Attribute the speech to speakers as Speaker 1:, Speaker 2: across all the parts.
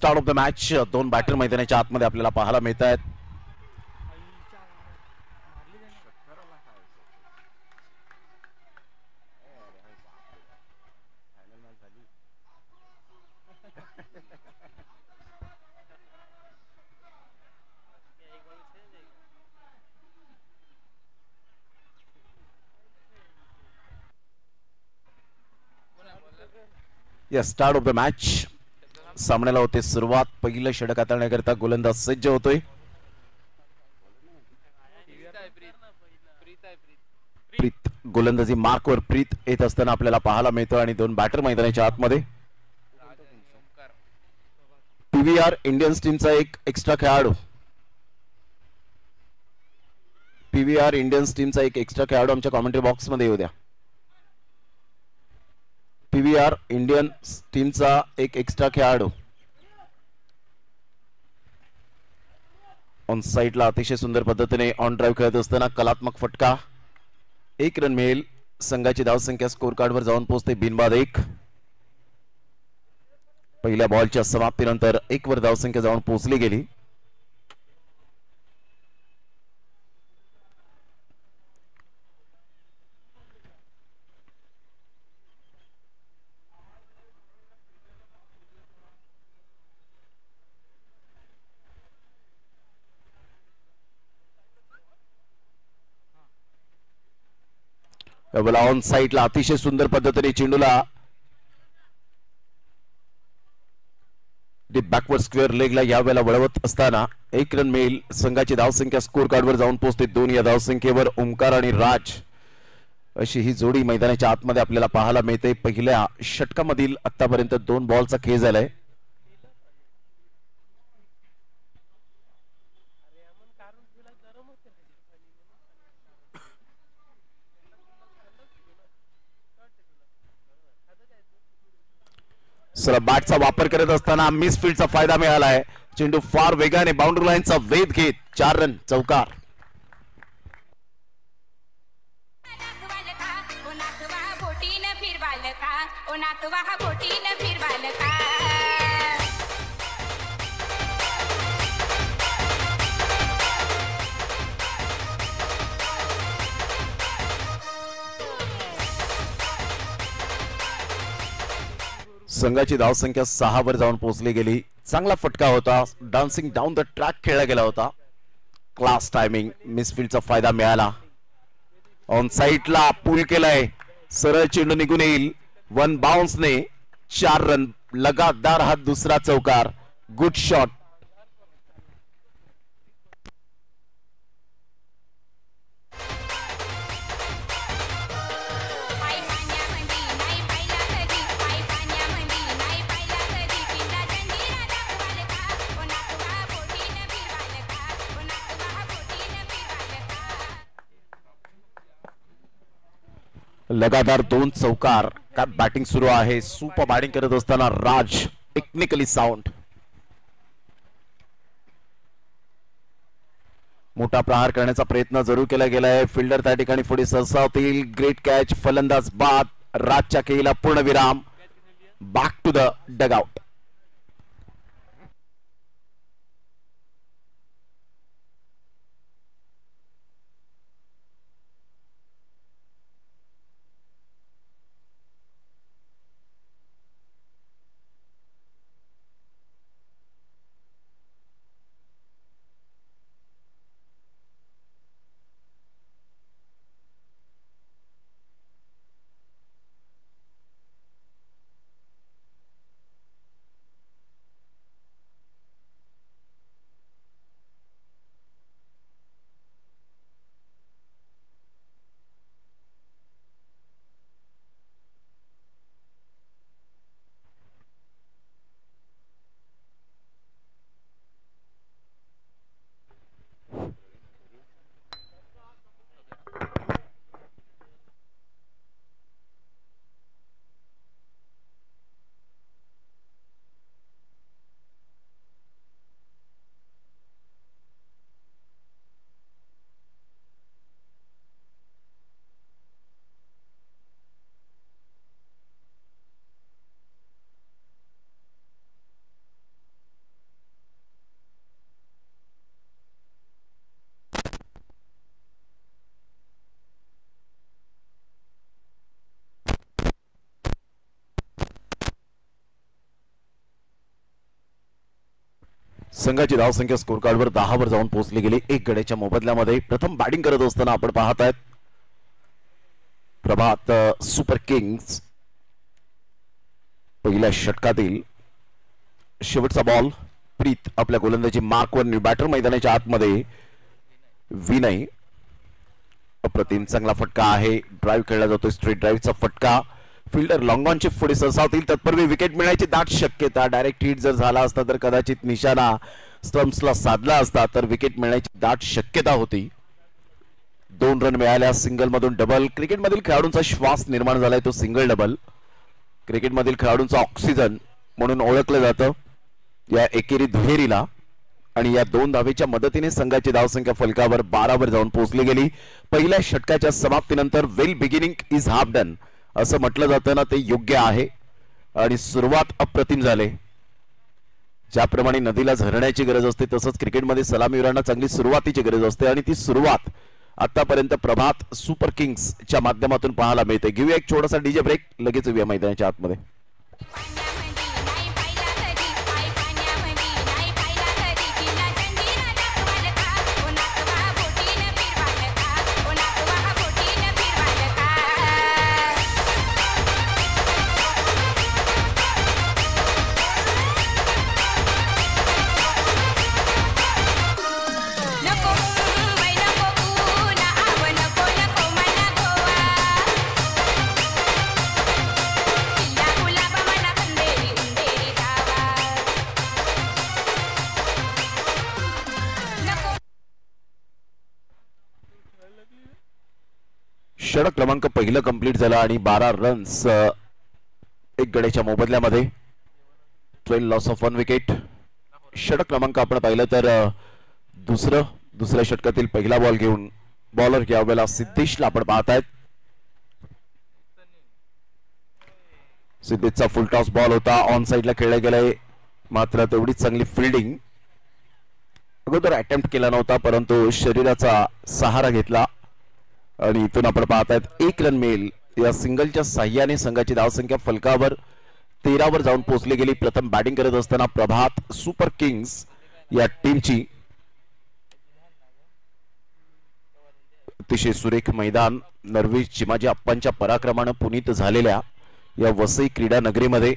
Speaker 1: Start of the match. दोन batter मैदानाच्या आतमध्ये आपल्याला पाहायला मिळत आहेत. Start of the match. सामन्याला होते सुरुवात. पहिलं षटक हाताळण्याकरता गोलंदाज सज्ज होतोय. प्रीत गोलंदाजी मार्कवर प्रीत येत असताना आपल्याला पाहायला मिळतो आणि दोन बॅटर मैदानाच्या आतमध्ये. पीव्हीआर इंडियन्स टीमचा एक एक्स्ट्रा खेळाडू. पीव्हीआर इंडियन्स टीमचा एक एक्स्ट्रा खेळाडू आमच्या कॉमेंट्री बॉक्स मध्ये येऊ द्या. पीव्हीआर इंडियन टीमचा एक एक्स्ट्रा खेळाडू. ऑन साइडला अतिशय सुंदर पद्धतीने ऑन ड्राईव्ह खेळत असताना कलात्मक फटका. 1 रन मिळेल. संघाची धावसंख्या स्कोर कार्डवर जाऊन पोहोचते बिनबाद 1. पहिल्या बॉलच्या समाप्तीनंतर 1 वर धावसंख्या जाऊन पोहोचली गेली. ऑन साइडला अतिशय सुंदर पद्धतीने चेंडूला बॅकवर्ड स्क्वेअर लेगला यावेळेला वळवत असताना 1 रन मिळेल. संघाची धावसंख्या स्कोर कार्डवर जाऊन पोहोचते 2. या धावसंख्येवर ओमकार आणि राज अशी ही जोडी मैदानाच्या आतमध्ये आपल्याला पाहायला मिळते. पहिल्या षटकामधील आतापर्यंत 2 बॉलचा खेळ झालाय. बॅटचा वापर करत असताना मिसफील्डचा फायदा मिळालाय. चेंडू फार वेगाने बाउंड्री लाईनचा वेध घेत 4 रन चौकार. संघाची धावसंख्या 6 वर जाऊन पोहोचली गेली. चांगला फटका होता. डान्सिंग डाऊन द ट्रॅक खेळला गेला होता. Class timing. मिसफील्डचा फायदा मिळाला. ऑन साइडला पूल केलाय. सरळ चेंडू निघून येईल. 1 बाउन्सने 4 रन. लगातार हा दुसरा चौकार. Good shot. लगातार 2 चौकार. काय बॅटिंग सुरू आहे. सुपर बॅटिंग करत असताना राज टेक्निकली साऊंड. मोठा प्रहार करण्याचा प्रयत्न जरूर केला गेलाय. फिल्डर त्या ठिकाणी पुढे सरसावतील. Great catch. फलंदाज बाद. राजच्या खेळीला पूर्णविराम. Back to the dugout. संघाची धावसंख्या स्कोर कार्डवर 10 वर जाऊन पोहोचली गेली. एक गड्याच्या मोबदल्यामध्ये प्रथम बॅटिंग करत असताना आपण पाहत आहेत प्रभात सुपर किंग्स. पहिल्या षटकातील शेवटचा बॉल. प्रीत आपल्या गोलंदाजी मार्कवर बॅटर मैदानाच्या आतमध्ये. विनय अप्रतिम चांगला फटका आहे. ड्राईव्ह खेळला जातोय, स्ट्रेट ड्राईव्हचा फटका. फिल्डर लॉंग ऑनचे पुढे सरसावतील तत्पूर्वी विकेट मिळण्याची दाट शक्यता. डायरेक्ट हिट जर झाला असता तर कदाचित निशाणा स्टंप्सला साधला असता, तर विकेट मिळण्याची दाट शक्यता होती. 2 रन मिळाल्या. सिंगल मधून डबल. क्रिकेटमधील खेळाडूंचा श्वास निर्माण झालाय तो सिंगल डबल. क्रिकेटमधील खेळाडूंचा ऑक्सिजन म्हणून ओळखलं जातं या एकेरी दुहेरीला. आणि या 2 धावेच्या मदतीने संघाची धावसंख्या फलकावर 12 वर जाऊन पोहोचली गेली. पहिल्या षटकाच्या समाप्तीनंतर वेल बिगिनिंग इज हाफ डन असं म्हटलं जातं ना, ते योग्य आहे. आणि सुरुवात अप्रतिम झाले. ज्याप्रमाणे नदीला झरण्याची गरज असते तसंच क्रिकेटमध्ये सलामीवीरांना चांगली सुरुवातीची गरज असते. आणि ती सुरुवात आतापर्यंत प्रभात सुपर किंग्सच्या माध्यमातून पाहायला मिळते. घेऊया एक छोटासा डीजे ब्रेक, लगेच येऊया मैदानाच्या आतमध्ये. षटक क्रमांक पहिलं कंप्लीट झालं आणि 12 रन्स एक गड्याच्या मोबदल्यामध्ये. 12 लॉस ऑफ 1 विकेट. षटक क्रमांक आपण पाहिलं तर दुसऱ्या षटकातील पहिला बॉल घेऊन बॉलर यावेळेला सिद्धेशला आपण पाहतायत. सिद्धेशचा फुल टॉस बॉल होता. ऑन साइडला खेळला गेलाय, मात्र तेवढीच चांगली फिल्डिंग. अगोदर अटेम्प्ट केला नव्हता परंतु शरीराचा सहारा घेतला आणि इथून आपण पाहतायत 1 रन मिळेल. या सिंगलच्या साह्याने संघाची धावसंख्या फलकावर 13 वर जाऊन पोहोचली गेली. प्रथम बॅटिंग करत असताना प्रभात सुपर किंग्स या टीमची अतिशय सुरेख मैदान. नरवी चिमाजी अप्पांच्या पराक्रमानं पुनीत झालेल्या या वसई क्रीडा नगरीमध्ये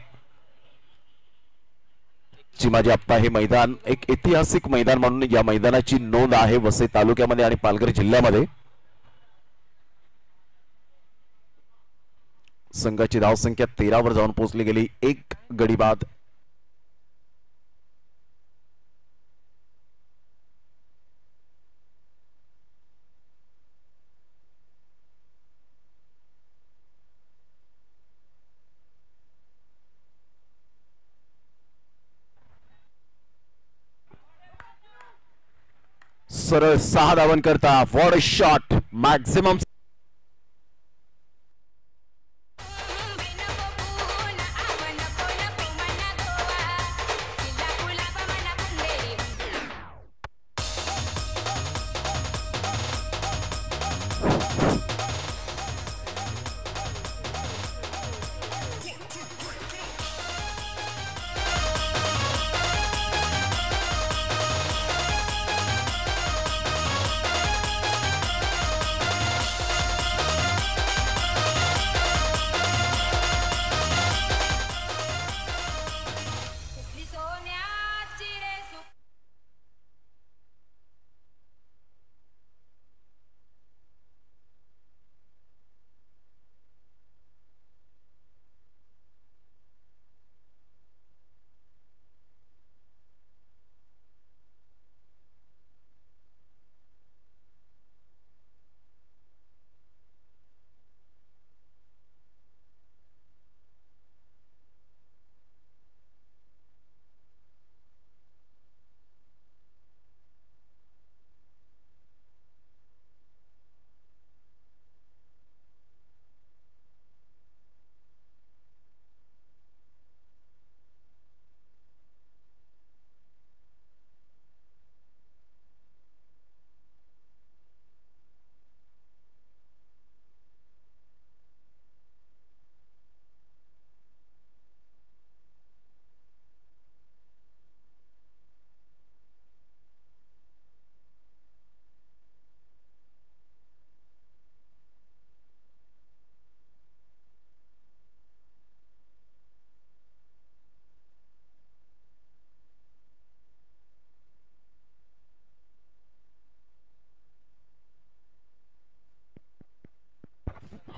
Speaker 1: चिमाजी अप्पा हे मैदान एक ऐतिहासिक मैदान म्हणून या मैदानाची नोंद आहे वसई तालुक्यामध्ये आणि पालघर जिल्ह्यामध्ये. संघाची धावसंख्या 13 वर जाऊन पोहोचली गेली. एक गडी बाद. सरळ 6 धावन करता. What a shot. Maximum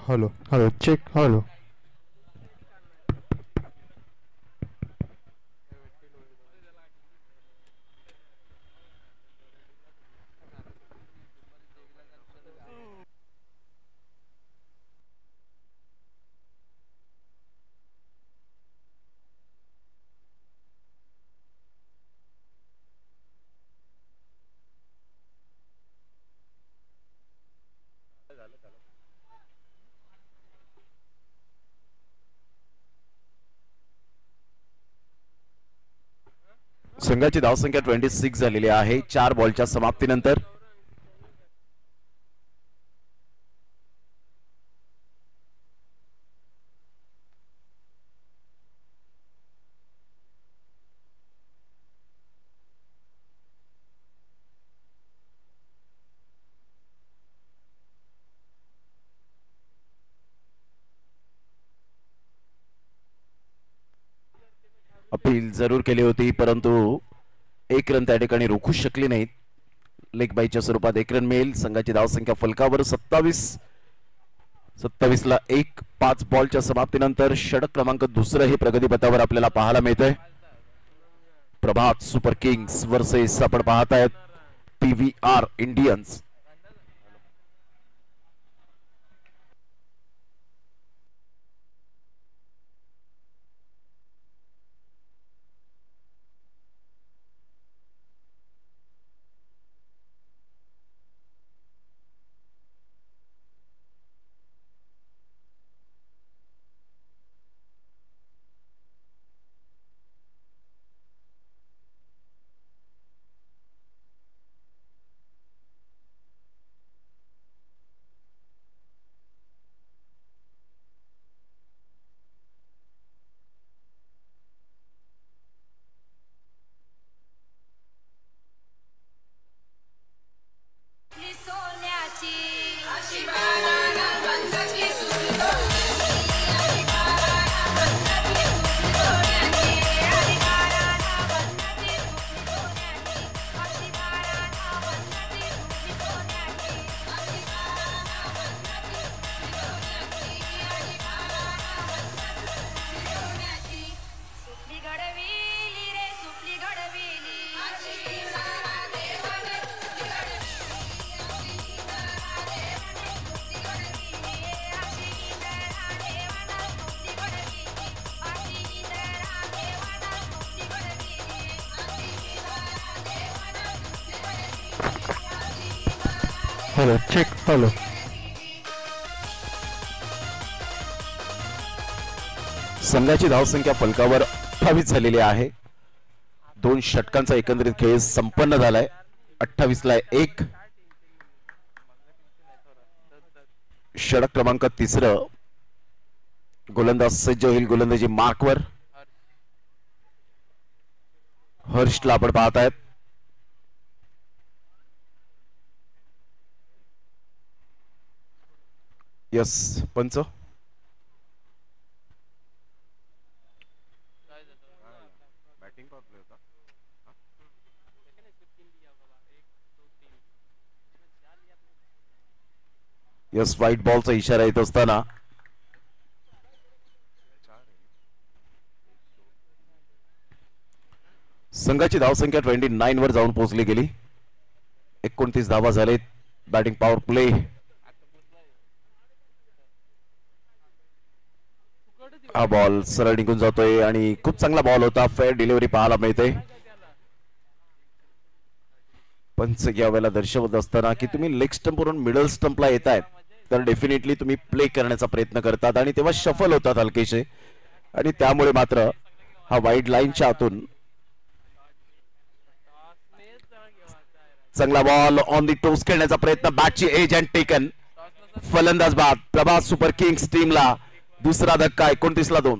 Speaker 2: hello hello check hello.
Speaker 1: संघाची धावसंख्या 26 झालेली आहे 4 बॉलच्या समाप्तीनंतर. अपील जरूर केली होती परंतु एक रन त्या ठिकाणी रोखू शकली नाहीत. लेग बाईच्या स्वरूपात एक रन मिळेल. संघाची धावसंख्या फलकावर 27 ला 1. 5 बॉलच्या समाप्तीनंतर षटक क्रमांक दुसरं हे प्रगतीपथावर आपल्याला पाहायला मिळतंय. प्रभात सुपर किंग्स वर्सेस आपण पाहतायत PVR Indians.
Speaker 2: Hello check hello.
Speaker 1: संघाची धावसंख्या फलकावर 28 झालेली आहे. 2 षटकांचा एकंदरीत खेळ संपन्न झालाय. 28 ला 1. षटक क्रमांक 3. गोलंदाज सज्ज होईल गोलंदाजी मार्कवर. हर्षला आपण पाहतायत. यस पंच. यस व्हाईट बॉलचा इशारा येत असताना संघाची धावसंख्या 29 वर जाऊन पोहोचली गेली. 29 धावा झालेत. Batting power play. हा बॉल सरळ निघून जातोय आणि खूप चांगला बॉल होता. फेअर डिलिव्हरी पाहायला मिळते. पंच या वेळेला दर्शवत असताना की तुम्ही लेग स्टंप वरून मिडल स्टंपला येतायत तर डेफिनेटली तुम्ही प्ले करण्याचा प्रयत्न करतात आणि तेव्हा शफल होतात हलकेशे आणि त्यामुळे मात्र हा वाईड लाईनच्या आतून चांगला बॉल ऑन दी टोस खेळण्याचा प्रयत्न. बॅटची एज अँड टेकन. फलंदाज बाद. प्रभात सुपर किंग्स टीमला दुसरा धक्का. 29 ला 2.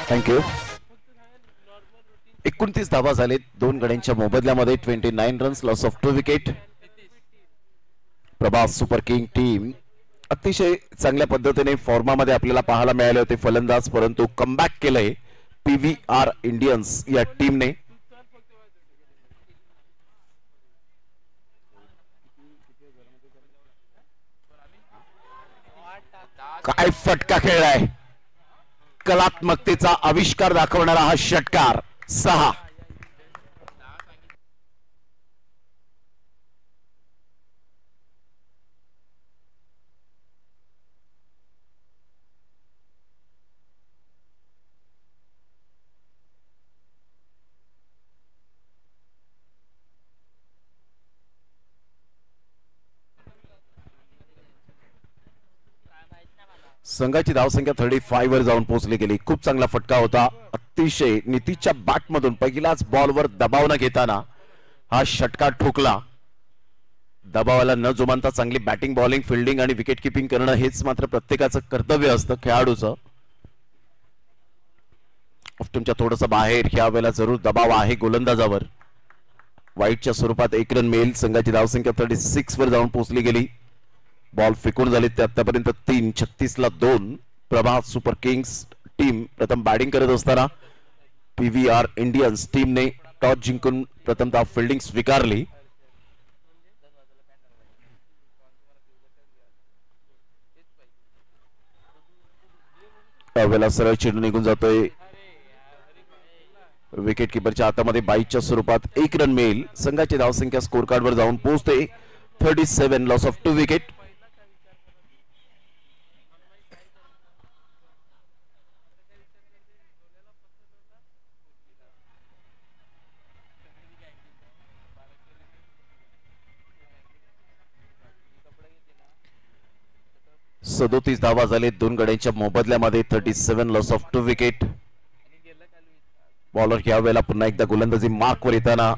Speaker 1: थँक्यू. 29 धावा झालेत दोन गड्यांच्या मोबदल्यामध्ये. 29 runs, loss of 2 wicket. Prabhas super king team अतिशय चांगल्या पद्धतीने फॉर्मामध्ये आपल्याला पाहायला मिळाले होते फलंदाज, परंतु कमबॅक केलंय PVR इंडियन्स या टीमने. काय फटका खेळलाय, कलात्मकतेचा आविष्कार दाखवणारा हा षटकार. 6. संघाची धावसंख्या 35 वर जाऊन पोहोचली गेली. खूप चांगला फटका होता. अतिशय नीतीच्या बॅटमधून पहिल्याच बॉलवर दबाव न घेताना हा षटकार ठोकला. दबावाला न जुमानता चांगली बॅटिंग, बॉलिंग, फिल्डिंग आणि विकेट किपिंग करणं हेच मात्र प्रत्येकाचं कर्तव्य असतं खेळाडूचं. तुमच्या थोडंसं बाहेर ह्या वेळेला जरूर दबाव आहे गोलंदाजावर. वाईटच्या स्वरूपात 1 रन मिळेल. संघाची धावसंख्या 36 वर जाऊन पोहोचली गेली. बॉल फेकून झाले ते आतापर्यंत 3. 36 ला 2. प्रभास सुपर किंग्स टीम प्रथम बॅटिंग करत असताना PVR इंडियन्स टीमने टॉस जिंकून प्रथमतः फिल्डिंग स्वीकारली. त्यावेळेला सरळ चेंडू निघून जातोय विकेट किपरच्या हातामध्ये. 22च्या स्वरूपात 1 रन मिळेल. संघाची धावसंख्या स्कोर कार्ड वर जाऊन पोहोचते 37, लॉस ऑफ 2 विकेट. सदोतीस धावा झाले दोन गड्यांच्या मोबदल्यामध्ये. 37, लॉस ऑफ 2 विकेट. बॉलर ह्या वेळेला पुन्हा एकदा गोलंदाजी मार्कवर येताना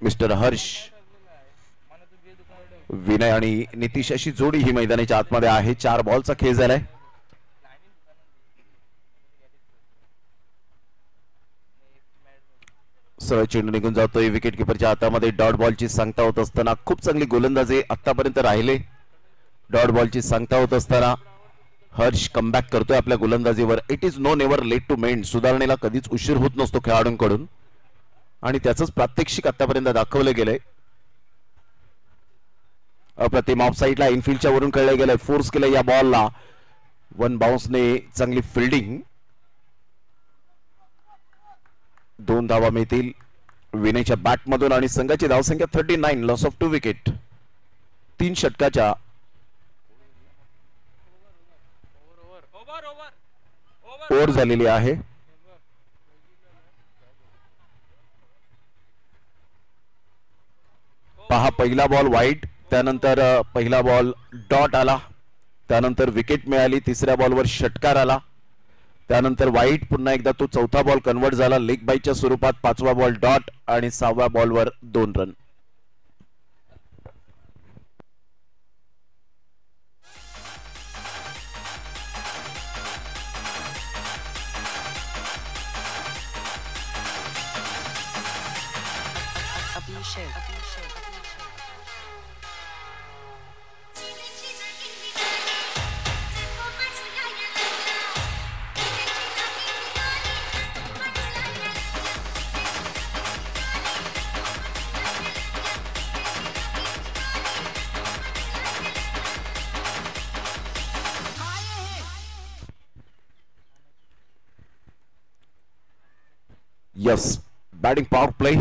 Speaker 1: मिस्टर हर्ष, विनय आणि नितीश अशी जोडी ही मैदानाच्या आतमध्ये आहे. 4 बॉलचा खेळ झालाय. सरळ चेंडू निघून जातोय विकेट किपरच्या हातामध्ये. डॉट बॉलची सांगता होत असताना खूप चांगली गोलंदाजी आतापर्यंत राहिले. डॉट बॉलची सांगता होत असताना हर्ष कमबॅक करतोय आपल्या गोलंदाजीवर. It is no never late to mend. सुधारणेला कधीच उशीर होत नसतो खेळाडूंकडून आणि त्याचंच प्रात्यक्षिक आतापर्यंत दाखवलं गेलंय. अप्रतिम ऑफ साईडला इनफिल्डच्या वरून खेळलं गेलंय. फोर्स केलं या बॉलला. 1 बाउन्सने चांगली फिल्डिंग. 2 धावा मिळतील विनयच्या बॅटमधून आणि संघाची धावसंख्या 39, लॉस ऑफ 2 विकेट. 3 षटकाच्या ओव्हर झालेली आहे. पहा, पहिला बॉल वाईट, त्यानंतर पहिला बॉल डॉट आला, त्यानंतर विकेट मिळाली. तिसऱ्या बॉलवर षटकार आला, त्यानंतर वाईट, पुन्हा एकदा तो चौथा बॉल कन्वर्ट झाला लेग बाईच्या स्वरूपात. 5वा बॉल डॉट आणि 6व्या बॉलवर 2 run. Yes, batting power play.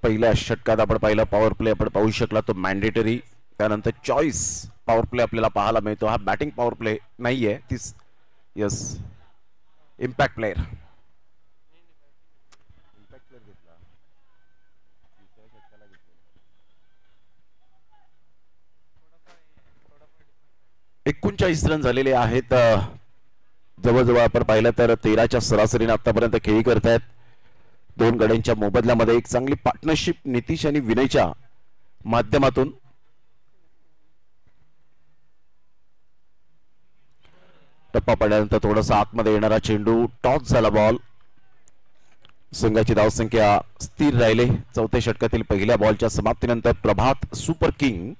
Speaker 1: पहिल्या षटकात आपण पाहिलं पॉवर प्ले आपण पाहू शकला तो मॅन्डेटरी. त्यानंतर चॉईस पॉवर प्ले आपल्याला पाहायला मिळतो. हा बॅटिंग पॉवर प्ले नाहीये. Yes, impact player. एकोणचाळीस रन झालेले आहेत. जवळजवळ आपण पाहिलं तर 13च्या सरासरीने आतापर्यंत खेळी करतायत. 2 गड्यांच्या मोबदल्यामध्ये एक चांगली पार्टनरशिप नितीश आणि विनयच्या माध्यमातून. टप्पा पडल्यानंतर थोडासा आतमध्ये येणारा चेंडू, टॉस झाला बॉल. संघाची धावसंख्या स्थिर राहिले. चौथ्या षटकातील पहिल्या बॉलच्या समाप्तीनंतर प्रभात सुपर किंग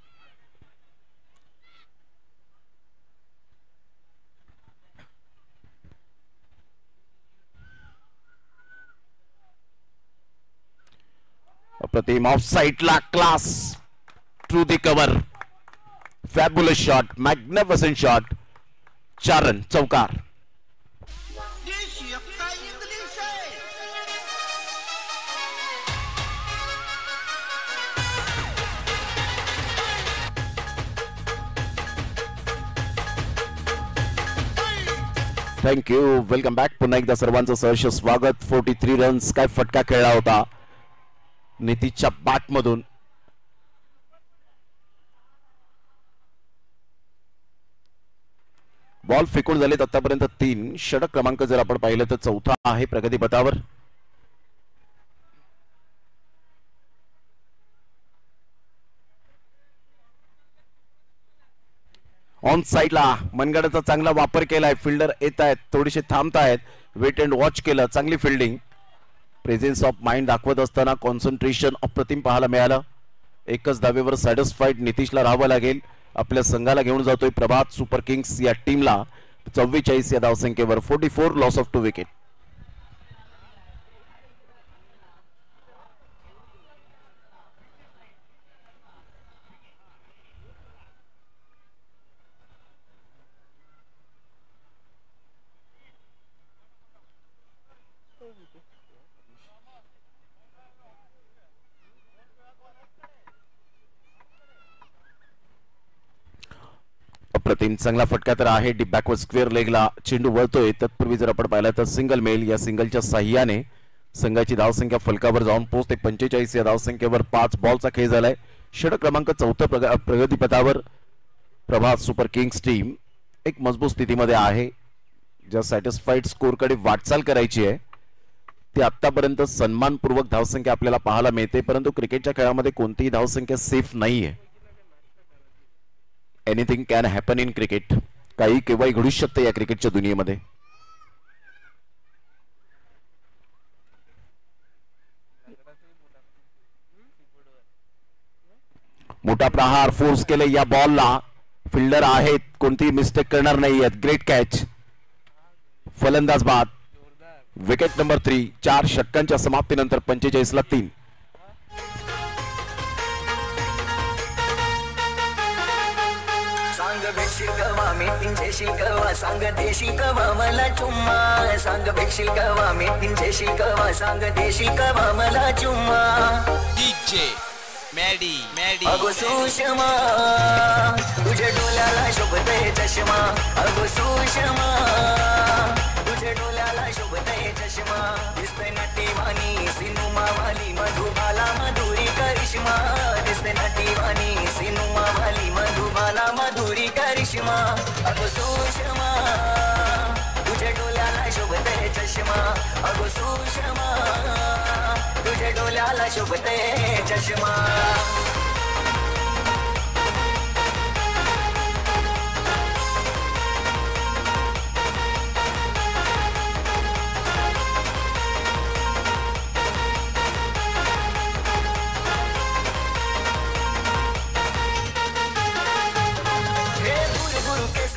Speaker 1: अप्रतिम ऑफ साइडला class through the cover. Fabulous shot, magnificent shot. 4 run, चौकार. थँक्यू. Welcome back. पुन्हा एकदा सर्वांचं सहर्ष स्वागत. 43 रन्स. काय फटका खेळला होता नितीशच्या बॅट मधून. बॉल फेकून झालेत आतापर्यंत 3. षटक क्रमांक जर आपण पाहिलं तर चौथा आहे प्रगतीपथावर. ऑन साइडला मनगडाचा चांगला वापर केलाय. फिल्डर येत आहेत, थोडीशी थांबतायत, वेट अँड वॉच केलं. चांगली फिल्डिंग, प्रेझेन्स ऑफ माइंड दाखवत असताना कॉन्सन्ट्रेशन अप्रतिम पाहायला मिळालं. एकच धावेवर सॅटिस्फाईड नितीशला राहावं लागेल. आपल्या संघाला घेऊन जातोय प्रभात सुपर किंग्स या टीमला 44 या धावसंख्येवर. 44 लॉस ऑफ 2 विकेट. अप्रतिम चांगला फटका तर आहे. डीप बॅकवर्ड स्क्वेअर लेगला चेंडू वळतोय. तत्पूर्वी जर आपण पाहिलं तर सिंगल मेल. या सिंगलच्या साह्याने संघाची धावसंख्या फलकावर जाऊन पोहोचते 45 या धावसंख्येवर. 5 बॉलचा खेळ झालाय. षटक क्रमांक 4 प्रगतीपथावर प्रभात सुपर किंग्स टीम एक मजबूत स्थितीमध्ये आहे. ज्या सॅटिस्फाईड स्कोरकडे वाटचाल करायची आहे ती आतापर्यंत सन्मानपूर्वक धावसंख्या आपल्याला पाहायला मिळते. परंतु क्रिकेटच्या खेळामध्ये कोणतीही धावसंख्या सेफ नाहीये. Anything can happen in cricket. काही केव्हाही घडू शकते या क्रिकेटच्या दुनियेमध्ये. मोठा प्रहार फोर्स केले या बॉलला. फिल्डर आहेत, कोणतीही मिस्टेक करणार नाहीयेत. Great catch. फलंदाज बाद. Wicket number 3. 4 षटकांच्या समाप्तीनंतर 45 ला 3.
Speaker 3: शिकवा मी तीनशे शिकवा सांग दे शिकवा मला चुम्मा. सांग भेटशील कवा मी तीनशे शिकवा सांग दे शिकवा मला चुम्मा.
Speaker 4: डीजे मॅडी मॅडी
Speaker 3: अगो सुषमा तुझे डोल्याला शोभते चष्मा. अगो सुषमा तुझे डोल्याला शोभते चष्मा. दिसते नटीवाणी सिनुमा वाली मधुबाला मधुरी करिश्मा. दिसते नटीवाणी सिनुमा वाली मधुबाला मधुरी करिश्मा. अगो सुषमा तुझे डोल्याला शोभते चष्मा. अगो सुषमा तुझे डोल्याला शोभते चष्मा.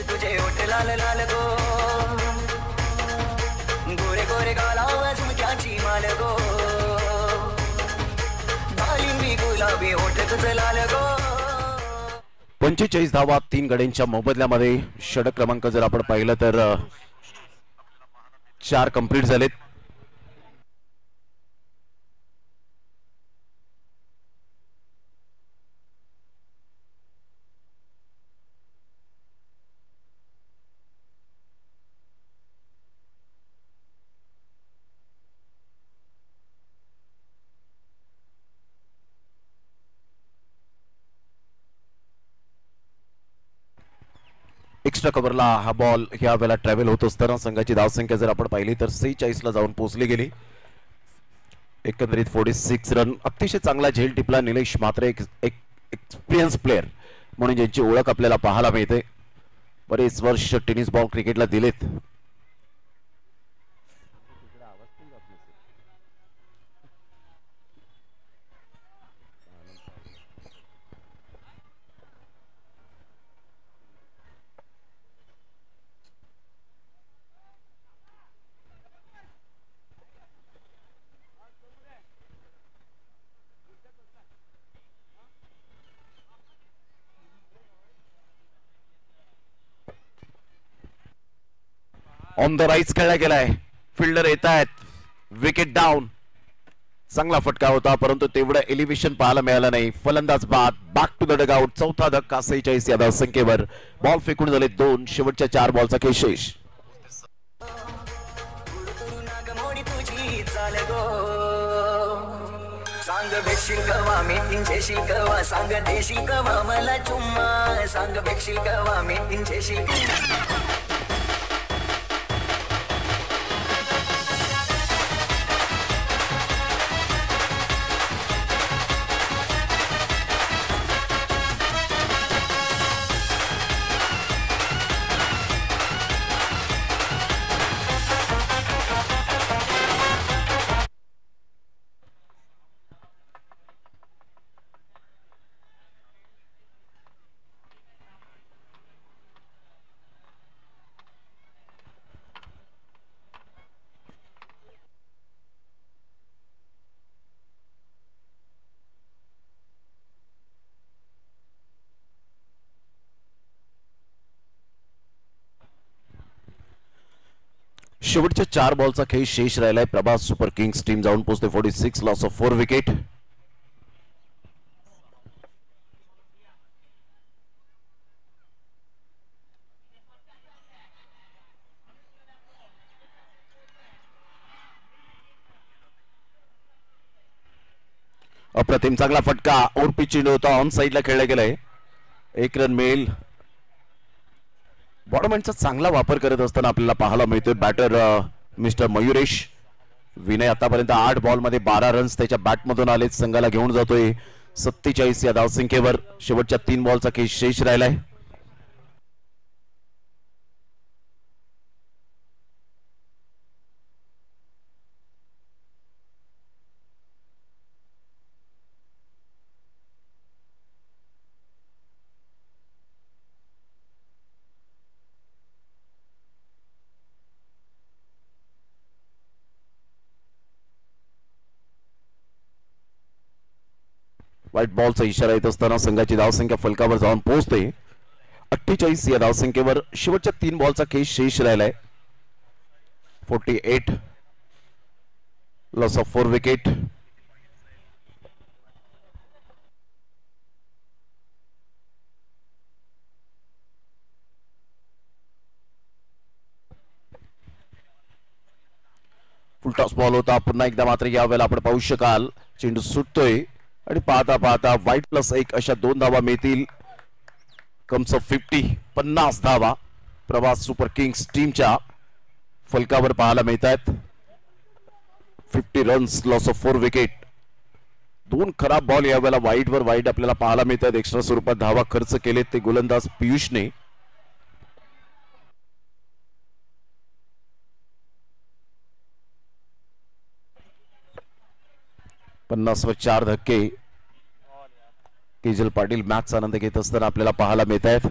Speaker 3: तुझे ओठ लाल लाल गो. गोरे गोरे गालावर झुमक्याची माल गो. दालिंबी गुलाबी ओठ तुझे लाल गो.
Speaker 1: 45 धावा 3 गड्यांच्या मोबदल्यामध्ये. षटक क्रमांक जर आपण पाहिलं तर 4 कंप्लीट झालेत. एक्स्ट्रा कव्हरला हा बॉल ह्या वेळेला ट्रॅव्हल होत असताना संघाची धावसंख्या जर आपण पाहिली तर 46 ला जाऊन पोहोचली गेली. एकंदरीत 46 रन. अतिशय चांगला झेल टिपला निलेश म्हात्रे. एक एक्सपिरियन्स प्लेअर म्हणून ज्यांची ओळख आपल्याला पाहायला मिळते. बरेच वर्ष टेनिस बॉल क्रिकेटला दिलेत. ऑन द राईज खेळला गेलाय. फिल्डर येत आहेत. Wicket down. चांगला फटका होता परंतु तेवढं एलिव्हेशन पाहायला मिळालं नाही. फलंदाज बाद. Back to the dugout. चौथा धक्का 46 या धावसंख्येवर. बॉल फेकून झाले 2. शेवटच्या 4 बॉलचा खेळ शेष.
Speaker 3: सांग भेटशील कवा मेटींचेशील कवा सांग देशील कवा मला चुम्मा सांग भेटशील कवा मेटींचेशील.
Speaker 1: शेवटच्या 4 बॉलचा खेळ शेष राहिलाय. प्रभास सुपर किंग्स टीम जाऊन पोहोचते 46. Loss of 4 wicket. अप्रतिम चांगला फटका. ओरपी चेंडू होता. ऑन साइडला खेळला गेलाय. 1 रन मिळेल. बॉडमॅनचा चांगला वापर करत असताना आपल्याला पाहायला मिळतोय बॅटर मिस्टर मयुरेश विनय. आतापर्यंत 8 बॉलमध्ये 12 रन्स त्याच्या बॅटमधून आलेत. संघाला घेऊन जातोय 47 या धावसंख्येवर. शेवटच्या 3 बॉलचा खेळ शेष राहिलाय. व्हाईट बॉलचा इशारा येत असताना संघाची धावसंख्या फलकावर जाऊन पोहोचते 48 या धावसंख्येवर. शेवटच्या 3 बॉलचा खेळ शेष राहिलाय. 48. Loss of 4 wicket. Full toss ball होता पुन्हा एकदा. मात्र यावेळेला आपण पाहू शकाल चेंडू सुटतोय आणि पाहता पाहता व्हाईट +1 अशा 2 धावा मिळतील. कम्स ऑफ 50 धावा प्रभास सुपर किंग्स टीमच्या फलकावर पाहायला मिळत आहेत. 50 रन्स. Loss of 4 wicket. 2 खराब बॉल यावेळेला वाईटवर वाईट आपल्याला पाहायला मिळत आहेत. एक्स्ट्रा स्वरूपात धावा खर्च केलेत ते गोलंदाज पियुषने. वर 4 धक्के. केजल पाटील मॅचचा आनंद घेत असताना आपल्याला पाहायला मिळत आहेत.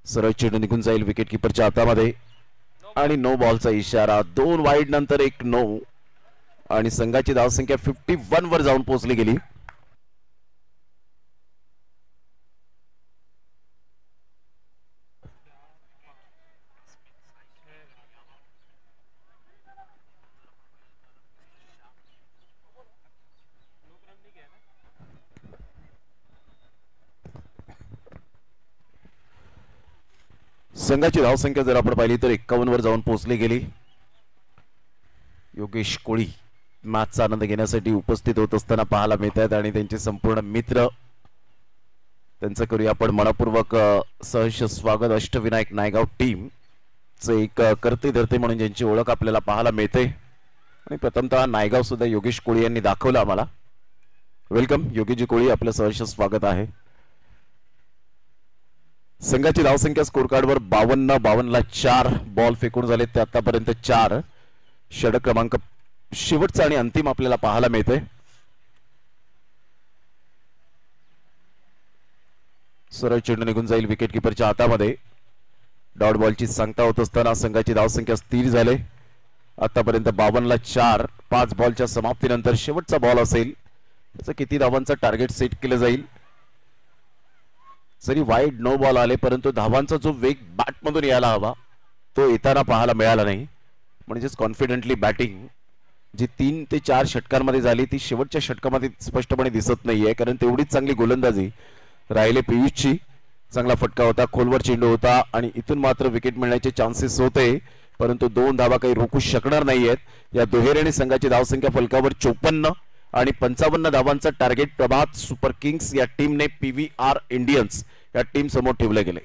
Speaker 1: सरळ चेंडू निघून जाईल विकेट किपरच्या हातामध्ये आणि नो बॉलचा इशारा. 2 वाईड नंतर 1 नो आणि संघाची धावसंख्या 51 वर जाऊन पोहोचली गेली. संघाची धावसंख्या जर आपण पाहिली तर 51 वर जाऊन पोहोचली गेली. योगेश कोळी मॅचचा आनंद घेण्यासाठी उपस्थित होत असताना पाहायला मिळत आहेत आणि त्यांचे संपूर्ण मित्र. त्यांचं करूया आपण मनपूर्वक सहर्ष स्वागत. अष्टविनायक नायगाव टीम चे एक करते धरते म्हणून ज्यांची ओळख आपल्याला पाहायला मिळते आणि प्रथमतः नायगाव सुद्धा योगेश कोळी यांनी दाखवलं आम्हाला. वेलकम योगेशजी कोळी, आपलं सहर्ष स्वागत आहे. संघाची धावसंख्या स्कोर कार्डवर 52 ला 4 बॉल फेकून झाले ते आतापर्यंत 4. षटक क्रमांक शेवटचा आणि अंतिम आपल्याला पाहायला मिळते. सरळ चेंडू निघून जाईल विकेट किपरच्या हातामध्ये. डॉट बॉलची सांगता होत असताना संघाची धावसंख्या स्थिर झाले आतापर्यंत 52 ला 4. 5 बॉलच्या समाप्तीनंतर शेवटचा बॉल असेल. त्याचं किती धावांचं टार्गेट सेट केलं जाईल. जरी वाईड नो बॉल आले परंतु धावांचा जो वेग बॅटमधून यायला हवा तो येताना पाहायला मिळाला नाही. म्हणजेच कॉन्फिडेंटली बॅटिंग जी 3 ते 4 षटकांमध्ये झाली ती शेवटच्या षटकामध्ये स्पष्टपणे दिसत नाहीये, कारण तेवढीच चांगली गोलंदाजी राहिले पियुषची. चांगला फटका होता, खोलवर चेंडू होता आणि इथून मात्र विकेट मिळण्याचे चान्सेस होते परंतु 2 धावा काही रोखू शकणार नाहीयेत. या दुहेरीने संघाची धावसंख्या फलकावर 54 आणि 55 धावांचं टार्गेट प्रभात सुपर किंग्स या टीमने PVR इंडियन्स या टीम समोर ठेवले गेले.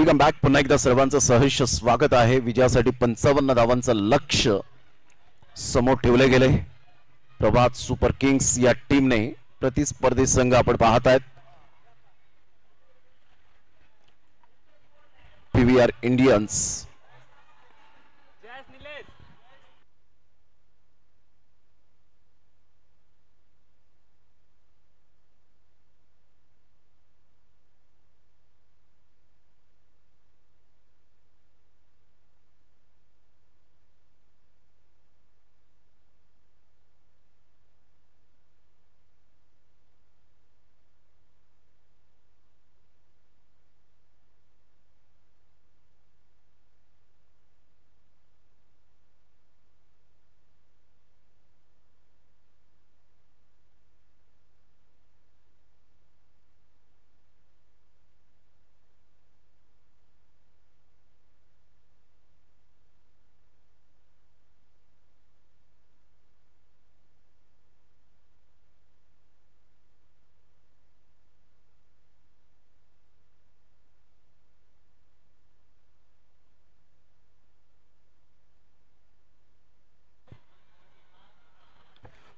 Speaker 1: Welcome back. पुन्हा एकदा सर्वांचं सहर्ष स्वागत आहे. विजयासाठी 55 धावांचं लक्ष्य समोर ठेवले गेले. प्रभात सुपर किंग्स या टीमने प्रतिस्पर्धी संघ आपण पाहत आहेत PVR Indians.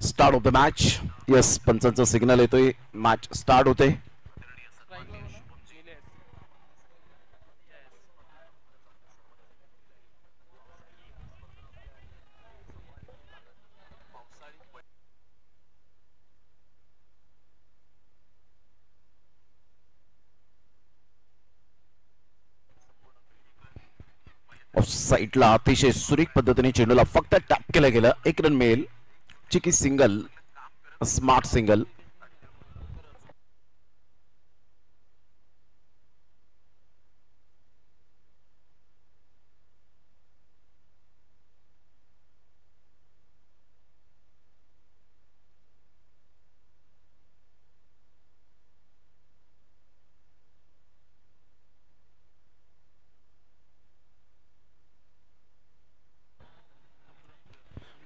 Speaker 1: Start of the match. Yes, पंचांचा सिग्नल येतोय. मॅच स्टार्ट होते. ऑफ साईडला अतिशय सुरेख पद्धतीने चेंडूला फक्त टॅप केलं गेलं. एक रन मिळेल. चिकी सिंगल, स्मार्ट सिंगल.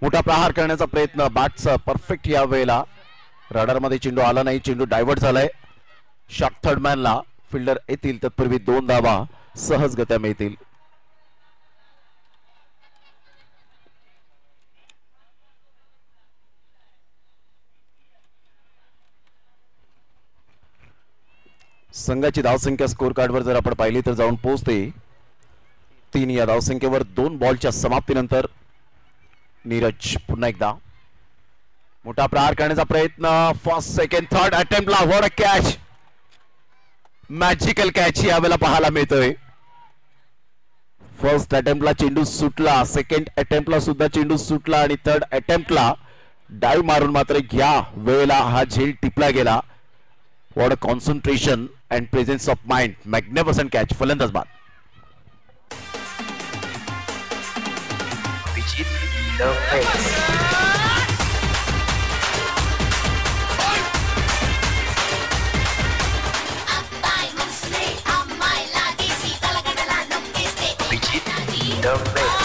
Speaker 1: मोठा प्रहार करण्याचा प्रयत्न. बॅटचा परफेक्ट या वेळेला. रडार मध्ये चेंडू आला नाही. चेंडू डायव्हर्ट झालाय. Shot third मॅनला. फिल्डर येतील तत्पूर्वी 2 धावा सहजगत्या मिळतील. संघाची धावसंख्या स्कोर कार्डवर जर आपण पाहिली तर जाऊन पोहोचते 3 या धावसंख्येवर. 2 बॉलच्या समाप्तीनंतर नीरज पुन्हा एकदा मोठा प्रहार करण्याचा प्रयत्न. फर्स्ट, सेकंड, थर्ड अटेम्प्टला what a catch. Magical catch यावेळेला पाहायला मिळतोय. फर्स्ट अटेम्प्टला चेंडू सुटला. सेकंड अटेम्प्टला सुद्धा चेंडू सुटला आणि थर्ड अटेम्प्टला डाईव्ह मारून मात्र या वेळेला हा झेल टिपला गेला. What a concentration and presence of mind. Magnificent catch. फलंदाज बाद.
Speaker 3: The Mix. The Mix.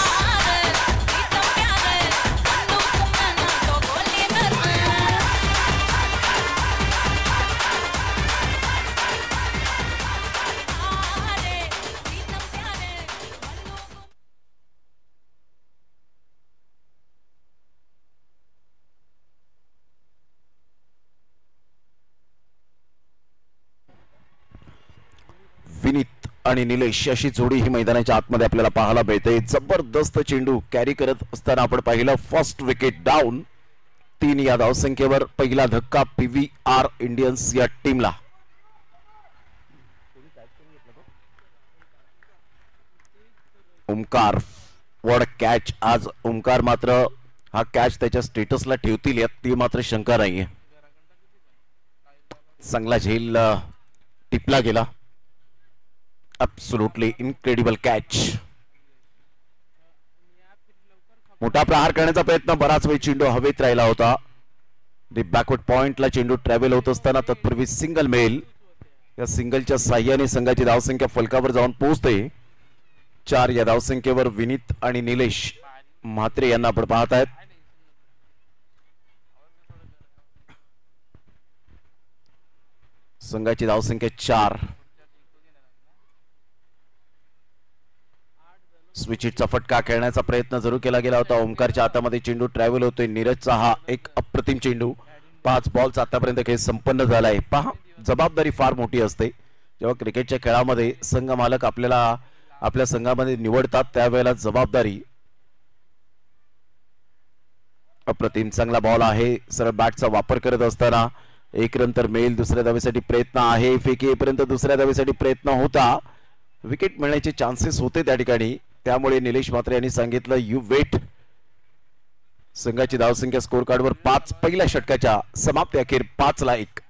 Speaker 1: Vineet आणि निलेश अशी जोडी ही मैदानाच्या आतमध्ये आपल्याला पाहायला मिळते. जबरदस्त चेंडू कॅरी करत असताना आपण पाहिलं. First wicket down. 3 या धावसंख्येवर पहिला धक्का PVR इंडियन्स या टीमला. Omkar, what a catch. आज ओमकार मात्र हा कॅच त्याच्या स्टेटसला ठेवतील यात ती मात्र शंका नाहीये. चांगला झेल टिपला गेला. Absolutely incredible catch. मोठा प्रहार करण्याचा प्रयत्न. बराच वेळ चेंडू हवेत राहिला होता. बॅकवर्ड पॉइंटला चेंडू ट्रॅव्हल होत असताना तत्पूर्वी सिंगल मिळेल. या सिंगलच्या साह्याने संघाची धावसंख्या फलकावर जाऊन पोहोचते. 4 या धावसंख्येवर विनीत आणि निलेश म्हात्रे यांना आपण पाहत आहेत. संघाची धावसंख्या 4. स्विच हिटचा फटका खेळण्याचा प्रयत्न जरूर केला गेला होता. ओमकारच्या हातामध्ये चेंडू ट्रॅव्हल होतोय. नीरजचा हा एक अप्रतिम चेंडू. 5 बॉलचा आतापर्यंत खेळ संपन्न झालाय. पहा, जबाबदारी फार मोठी असते जेव्हा क्रिकेटच्या खेळामध्ये संघ मालक आपल्याला आपल्या संघामध्ये निवडतात त्यावेळेला जबाबदारी. अप्रतिम चांगला बॉल आहे. सरळ बॅटचा वापर करत असताना एक रन तर मिळेल. दुसऱ्या धावेसाठी प्रयत्न आहे. फेकी येईपर्यंत दुसऱ्या धावेसाठी प्रयत्न होता. विकेट मिळण्याचे चान्सेस होते त्या ठिकाणी. त्यामुळे निलेश म्हात्रे यांनी सांगितलं यू वेट. संघाची धावसंख्या स्कोर कार्डवर 5 पहिल्या षटकाच्या समाप्ती अखेर 5-1.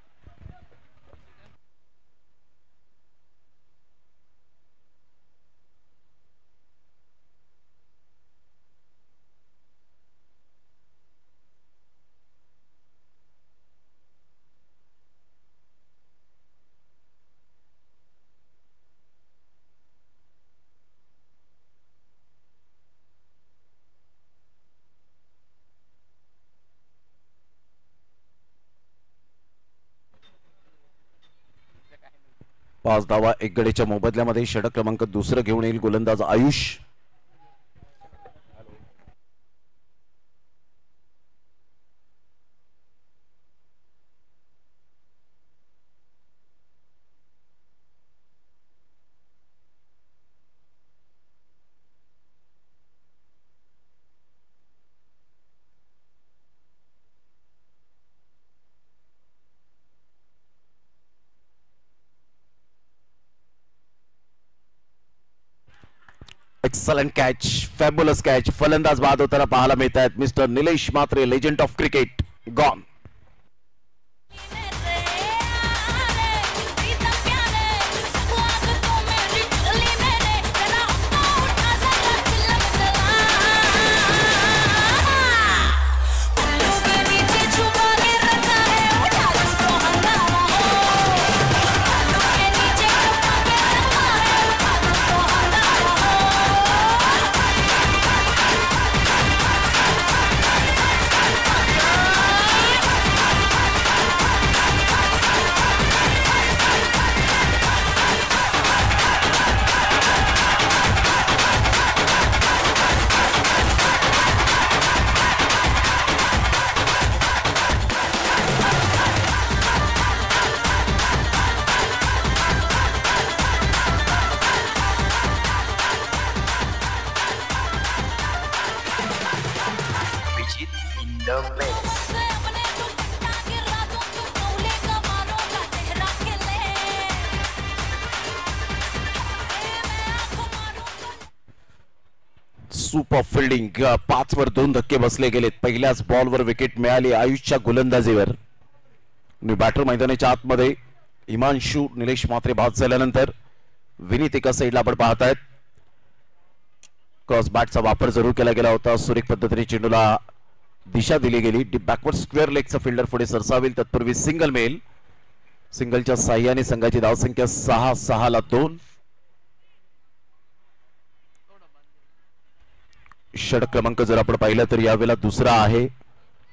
Speaker 1: पाच धावा 1 गडीच्या मोबदल्यामध्ये षटक क्रमांक 2 घेऊन येईल गोलंदाज Ayush. Excellent catch, fabulous catch. फलंदाज बाद होताना पाहायला मिळत आहेत. Mister Nilesh Mhatre, legend of cricket, gone. Super fielding. 5 वर 2 धक्के बसले गेलेत. पहिल्याच बॉलवर विकेट मिळाली आयुषच्या गोलंदाजीवर. बॅटर मैदानाच्या आतमध्ये हिमांशू निलेश म्हात्रे बाद झाल्यानंतर विनीत एका साईडला आपण पाहतायत. क्रॉस बॅटचा वापर जरूर केला गेला होता. सुरेख पद्धतीने चेंडूला दिशा दिली गेली. बॅकवर्ड स्क्वेअर लेगचा फिल्डर पुढे सरसावेल तत्पूर्वी सिंगल मिळेल. सिंगलच्या साह्याने संघाची धावसंख्या 6-2. षटक क्रमांक जर आपण पाहिलं तर यावेळेला 2रा आहे.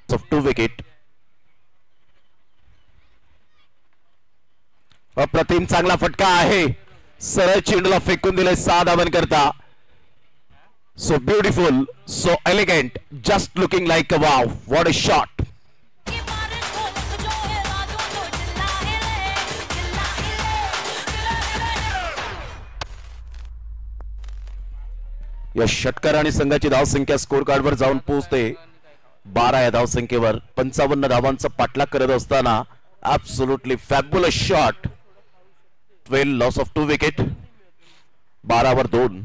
Speaker 1: 2 विकेट. अप्रतिम चांगला फटका आहे. सरळ चेंडूला फेकून दिले 6 धावन करता. So beautiful, so elegant, just looking like a wow. What a shot. या षटकार आणि संघाची धावसंख्या स्कोर कार्डवर जाऊन पोहोचते 12 या धावसंख्येवर. 55 धावांचा पाठलाग करत असताना absolutely fabulous shot. 12 loss of 2 wicket. 12 वर 2.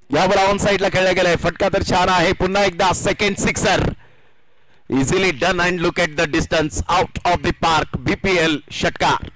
Speaker 1: यावर ऑन साइडला खेळला गेलाय. फटका तर छान आहे. पुन्हा एकदा second sixer. Easily done and look at the distance out of the park. BPL षटकार.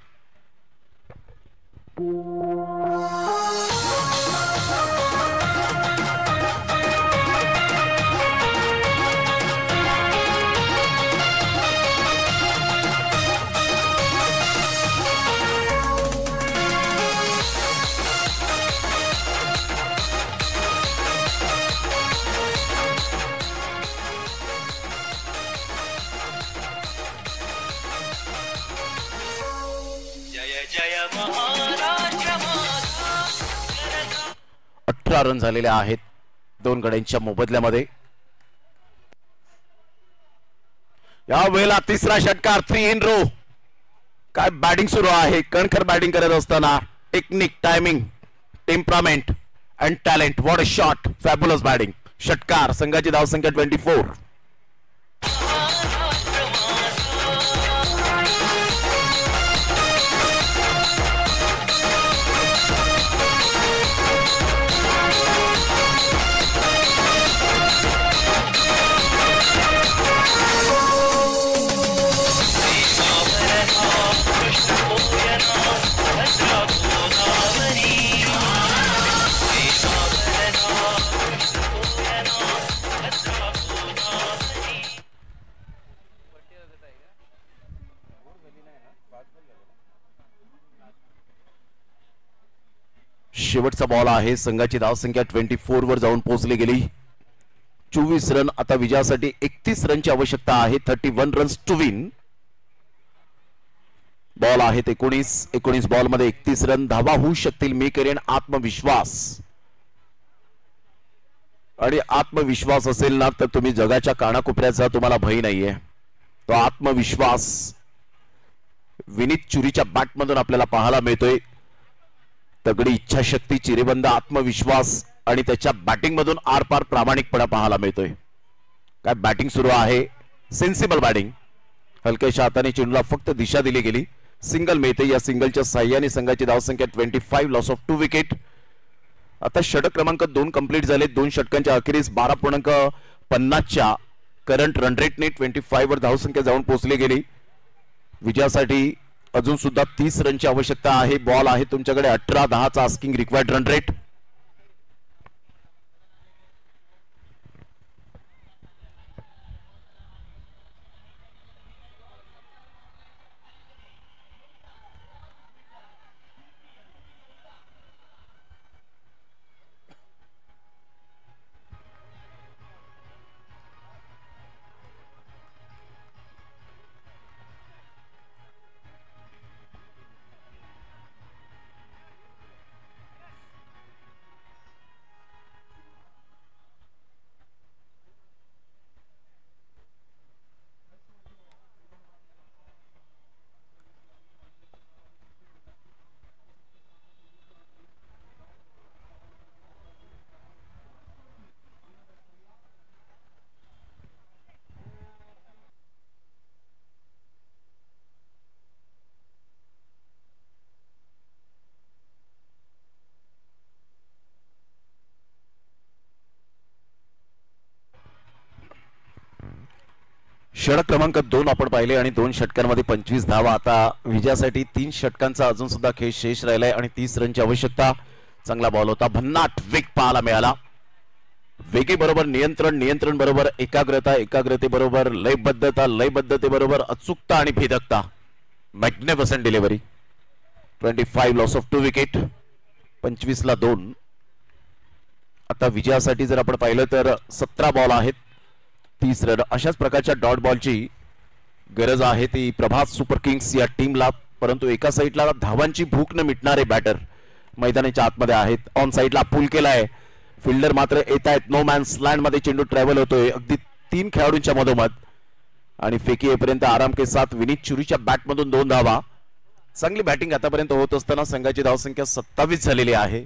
Speaker 3: जय
Speaker 1: 18 रन झालेले आहेत दोन गड्यांच्या मोबदल्यामध्ये. या वेळेला तिसरा षटकार 3 in row. काय बॅटिंग सुरू आहे. कणखर बॅटिंग करत असताना technique, timing, temperament and talent. What a shot. Fabulous batting. षटकार. संघाची धावसंख्या 24. शेवटचा बॉल आहे. संघाची धावसंख्या 24 वर जाऊन पोहोचली गेली. 24 रन. आता विजयासाठी 31 रनची आवश्यकता आहे. 31 रन्स टू विन. बॉल आहेत 19 बॉल मध्ये 31 रन. धावा होऊ शकतील. मी करेन आत्मविश्वास. आणि आत्मविश्वास असेल ना तर तुम्ही जगाच्या कानाकोपऱ्याचा तुम्हाला भय नाहीये. तो आत्मविश्वास विनीत चुरीच्या बॅटमधून आपल्याला पाहायला मिळतोय. तगडी इच्छाशक्ती, चिरेबंद आत्मविश्वास आणि त्याच्या बॅटिंग मधून आरपार प्रामाणिकपणा पाहायला मिळतोय. काय बॅटिंग सुरू आहे. Sensible batting. हलक्याच्या हाताने चेंडूला फक्त दिशा दिली गेली. सिंगल मिळते. या सिंगलच्या साह्याने संघाची धावसंख्या 25. Loss of 2 wicket. आता षटक क्रमांक 2 कंप्लीट झाले. 2 षटकांच्या अखेरीस 12.50च्या करंट रन रेटने 25 वर धावसंख्या जाऊन पोहोचली गेली. विजयासाठी अजून सुद्धा 30 रनची आवश्यकता आहे. बॉल आहे तुमच्याकडे 18-10चा आस्किंग रिक्वायर्ड रन रेट. षटक क्रमांक 2 आपण पाहिले आणि 2 षटकांमध्ये 25 धावा. आता विजयासाठी 3 षटकांचा अजून सुद्धा खेळ शेष राहिलाय आणि 30 रनची आवश्यकता. चांगला बॉल होता. भन्नाट वेग पाहायला मिळाला. वेगे बरोबर नियंत्रण, नियंत्रण बरोबर एकाग्रता, एकाग्रते बरोबर लयबद्धता, लयबद्धते बरोबर अचूकता आणि भेदकता. Magnificent delivery. 25. Loss of 2 wicket. 25 ला 2. आता विजयासाठी जर आपण पाहिलं तर 17 बॉल आहेत. 30 रन. अशाच प्रकारच्या डॉट बॉलची गरज आहे ती प्रभात सुपर किंग्स या टीमला. परंतु एका साईडला धावांची भूक न मिटणारे बॅटर मैदानाच्या आतमध्ये आहेत. ऑन साईडला पूल केलाय. फिल्डर मात्र येत आहेत. नो मॅन्स लँड मध्ये चेंडू ट्रॅव्हल होतोय अगदी 3 खेळाडूंच्या मधोमध आणि फेकी येईपर्यंत आराम के साथ विनीत चुरीच्या बॅटमधून 2 धावा. चांगली बॅटिंग आतापर्यंत होत असताना संघाची धावसंख्या 27 झालेली आहे.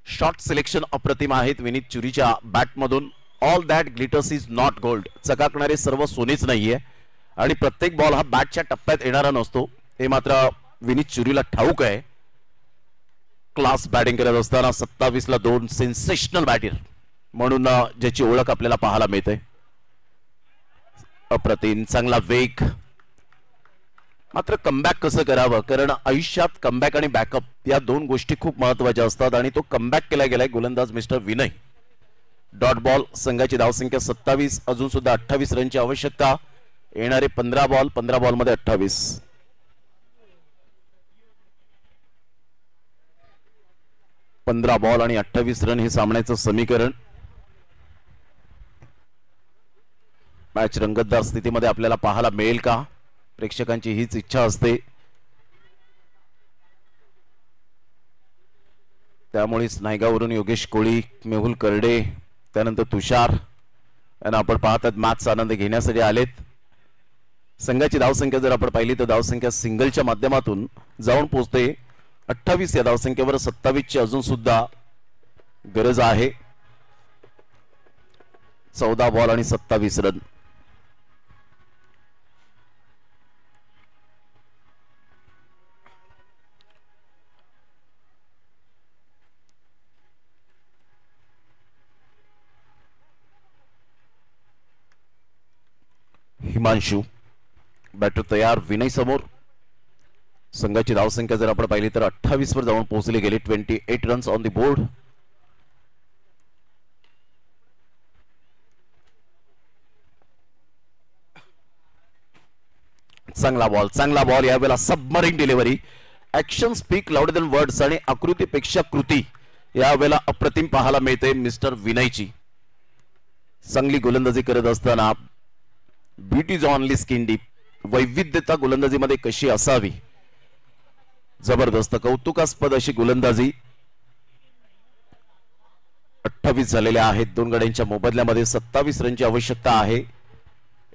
Speaker 1: शॉट सिलेक्शन अप्रतिम आहेत विनीत चुरीच्या बॅटमधून. All that glitters is not gold. चकाकणारे सर्व सोनेच नाहीये आणि प्रत्येक बॉल हा बॅटच्या टप्प्यात येणारा नसतो हे मात्र विनीत चुरीला ठाऊक आहे. क्लास बॅटिंग करत असताना 27 ला 2. सेन्सेशनल बॅटर म्हणून ज्याची ओळख आपल्याला पाहायला मिळते. अप्रतिम. चांगला वेग. मात्र कमबॅक कसं करावं, कारण आयुष्यात कमबॅक आणि बॅकअप या 2 गोष्टी खूप महत्वाच्या असतात आणि तो कमबॅक केला गेलाय गोलंदाज मिस्टर विनय. Dot ball. संघाची धावसंख्या 27. अजून सुद्धा 28 रनची आवश्यकता. येणारे 15 बॉल. 15 बॉल मध्ये 28. बॉल आणि 28 रन हे सामन्याचं समीकरण. मॅच रंगतदार स्थितीमध्ये आपल्याला पाहायला मिळेल का? प्रेक्षकांची हीच इच्छा असते. त्यामुळेच नायगावरून योगेश कोळी, मेहुल करडे, त्यानंतर तुषार यांना आपण पाहतात मॅचचा आनंद घेण्यासाठी आलेत. संघाची धावसंख्या जर आपण पाहिली तर धावसंख्या सिंगलच्या माध्यमातून जाऊन पोहोचते 28 या धावसंख्येवर. 27 ची अजून सुद्धा गरज आहे. 14 बॉल आणि 27 रन. हिमांशु बॅटर तयार, विनय समोर. संघाची धावसंख्या जर आपण पाहिली तर 28 वर जाऊन पोहोचली गेली. 28 रन्स ऑन द बोर्ड. चांगला बॉल यावेळेला submarine delivery. Action speak louder than words आणि आकृतीपेक्षा कृती यावेळेला अप्रतिम पाहायला मिळते मिस्टर विनयची. चांगली गोलंदाजी करत असताना beat is only skin deep. वैविध्यता गोलंदाजीमध्ये कशी असावी, जबरदस्त कौतुकास्पद अशी गोलंदाजी. 28 झालेल्या आहेत. 2 गड्यांच्या मोबदल्यामध्ये 27 रनची आवश्यकता आहे.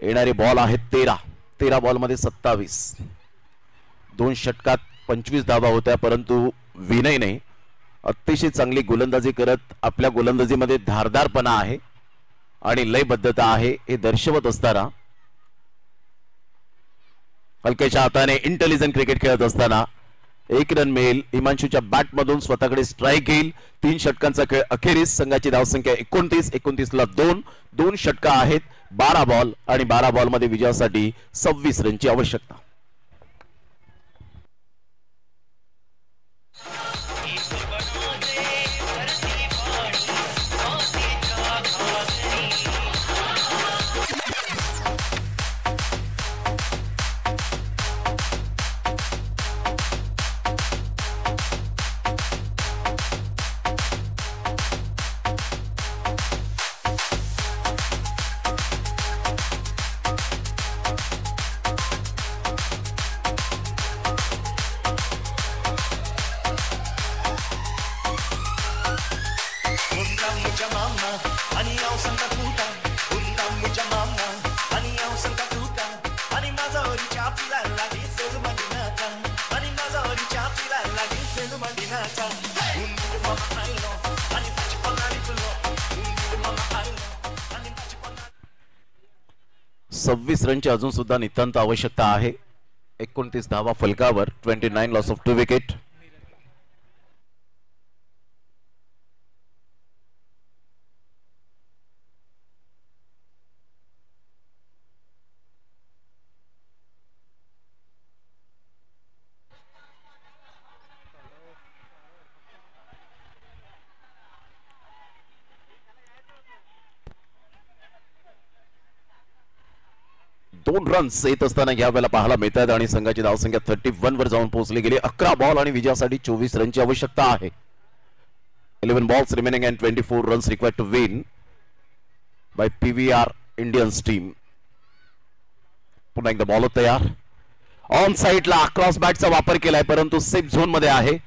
Speaker 1: येणारे बॉल आहेत 13 बॉलमध्ये 27. 2 षटकात 25 धावा होत्या, परंतु विनयने अतिशय चांगली गोलंदाजी करत आपल्या गोलंदाजीमध्ये धारदारपणा आहे आणि लयबद्धता आहे हे दर्शवत असताना हलक्याच्या हाताने इंटेलिजंट क्रिकेट खेळत असताना 1 रन मिळेल. हिमांशूच्या बॅट मधून स्वतःकडे स्ट्राईक घेईल. 3 षटकांचा खेळ अखेरीस. संघाची धावसंख्या 29 ला 2 षटका आहेत. 12 बॉल आणि 12 बॉल मध्ये विजयासाठी 26 रनची आवश्यकता. रनची अजून सुद्धा नितांत आवश्यकता आहे. 29 धावा फलकावर. 29 लॉस ऑफ 2 विकेट. दोन रन्स येत असताना यावेळेला पाहायला मिळतात आणि संघाची धावसंख्या 31 वर जाऊन पोहोचली गेली. 11 बॉल आणि विजयासाठी 24 रनची आवश्यकता आहे. 11 balls remaining and 24 runs required to win by PVR Indians team. पुन्हा एकदा बॉल तयार. ऑन साइडला क्रॉस बॅटचा वापर केलाय, परंतु सेफ झोन मध्ये आहे.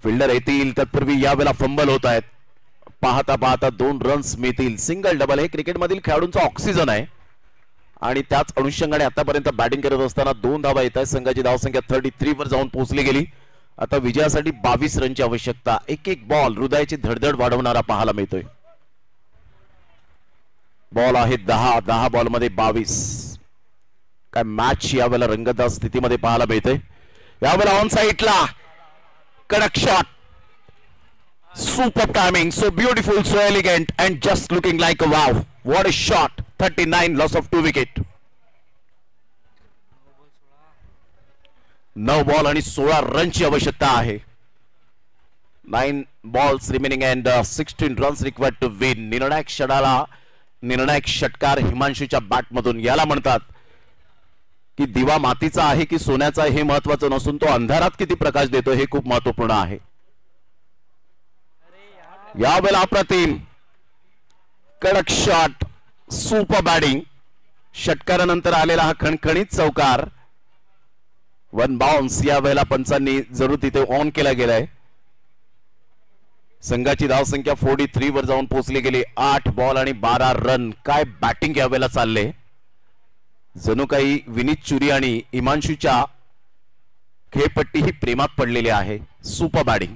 Speaker 1: फिल्डर येतील तत्पूर्वी यावेळेला फंबल होत आहेत. पाहता पाहता 2 रन्स मिळतील. सिंगल डबल हे क्रिकेटमधील खेळाडूंचा ऑक्सिजन आहे आणि त्याच अनुषंगाने आतापर्यंत बॅटिंग करत असताना 2 धावा येत आहेत. संघाची धावसंख्या 33 वर जाऊन पोहोचली गेली. आता विजयासाठी 22 रनची आवश्यकता. एक बॉल हृदयाची धडधड वाढवणारा पाहायला मिळतोय. बॉल आहे 10 बॉल मध्ये 22. काय मॅच यावेळेला रंगतदार स्थितीमध्ये पाहायला मिळते. यावेळेला ऑन साइडला कडक shot. Super timing. So beautiful, so elegant and just looking like a wow. What a shot. 39 loss of 2 wicket. 9 ball आणि 16 रनची आवश्यकता आहे. 9 balls remaining and 16 runs required to win. निर्णायक क्षणाला निर्णायक षटकार हिमांशूच्या बॅट मधून. याला म्हणतात की दिवा मातीचा आहे की सोन्याचा हे महत्वाचं नसून तो अंधारात किती प्रकाश देतो हे खूप महत्वपूर्ण आहे. यावेळेला अप्रतिम कडक शॉट. Super batting. षटकारानंतर आलेला हा खणखणीत चौकार. 1 बाउन्स यावेळेला पंचांनी जरूर तिथे ऑन केला गेलाय. संघाची धावसंख्या 43 वर जाऊन पोहोचली गेली. 8 बॉल आणि 12 रन. काय बॅटिंग यावेळेला चालले. जणू काही विनीत चुरी आणि हिमांशूच्या खेळपट्टी ही प्रेमात पडलेली आहे. Super batting.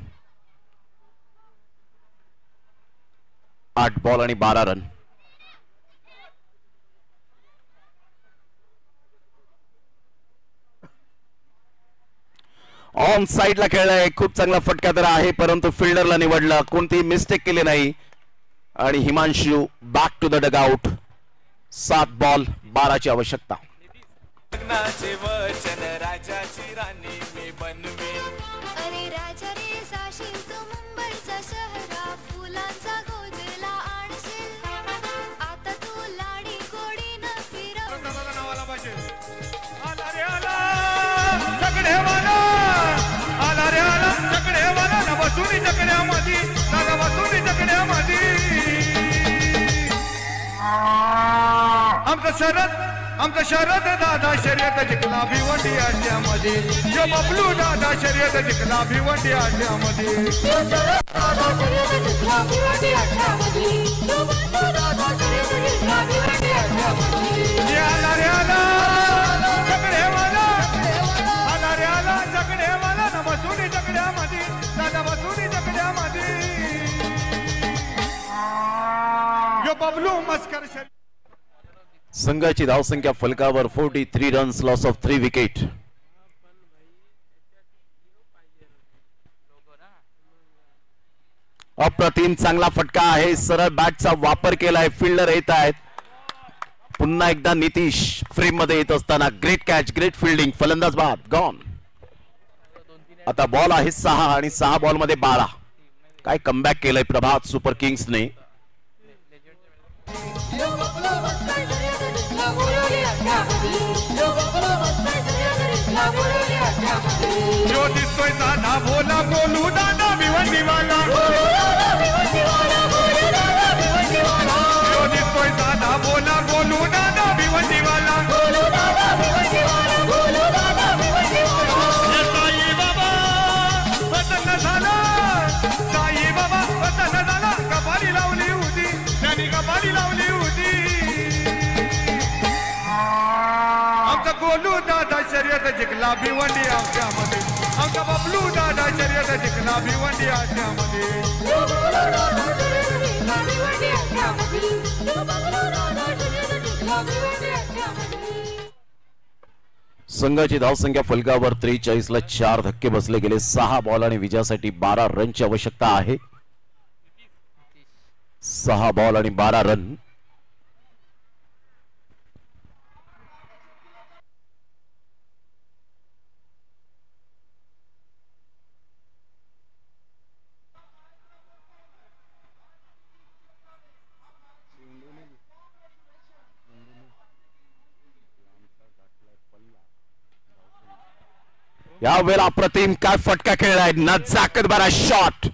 Speaker 1: 8 बॉल आणि 12 रन. ऑन साइडला खेळलाय. खूप चांगला फटका तर आहे परंतु फिल्डरला निवडलं. कोणतीही मिस्टेक केली नाही आणि Himanshu back to the dugout. 7 ball 12 ची आवश्यकता.
Speaker 5: लग्नाचे वचन राजाची राणी मी बनवीन.
Speaker 6: अरे राजा रे जाशील तू मुंबईचा शहरा फुलांचा गोजला आणशील. आता तू लाडी गोडी न फिरव.
Speaker 5: नावाला पाहिजे. आला रे आला चकडेवाला. आला रे आला चकडेवाला. ना बसुनी चकड्यामध्ये. ना बसुनी चकड्यामध्ये. आमचा शरद दादा शर्यत जिंकला भिवंडी अड्ड्यामध्ये. जो बबलू दादा शर्यत जिंकला भिवंडी अड्ड्यामध्ये. आला रे आला चकडेवाला. आला रे आला चकडेवाला. ना बसुनी चकड्यामध्ये. दादा बसुनी चकड्यामध्ये. जो बबलू मस्कर शर्यत.
Speaker 1: संघाची धावसंख्या फलकावर 43 रन्स. Loss of 3 wicket. अप्रतिम चांगला फटका आहे. सरळ बॅटचा वापर केलाय. फिल्डर येत आहेत. पुन्हा एकदा नितीश फ्रेम मध्ये येत असताना ग्रेट कॅच, ग्रेट फिल्डिंग. फलंदाज बाद गॉन. आता बॉल आहे 6 आणि 6 बॉल मध्ये 12. काय कमबॅक केलंय प्रभात सुपर किंग्सने.
Speaker 5: जो दिसतोय साधा बोला बोलू दादा भिवंडीवाला. जो दिसतोय साधा बोला बोलू दादा भिवंडीवाला. साई बाबा वतन झाला. साई बाबा वतन झाला. कपाली लावली होती त्यांनी. कपाली लावली होती. आमचा गोलू दादा शर्यत जिंकला भिवंडी अड्ड्यामध्ये. आमचा बबलू दादा शर्यत जिंकला भिवंडी अड्ड्यामध्ये.
Speaker 1: संघाची धावसंख्या फलकावर 43 ला 4 धक्के बसले गेले. 6 बॉल आणि विजयासाठी 12 रनची आवश्यकता आहे. 6 बॉल आणि 12 रन. या वेळेला अप्रतिम काय फटका खेळलाय. नजाकत भरा शॉट.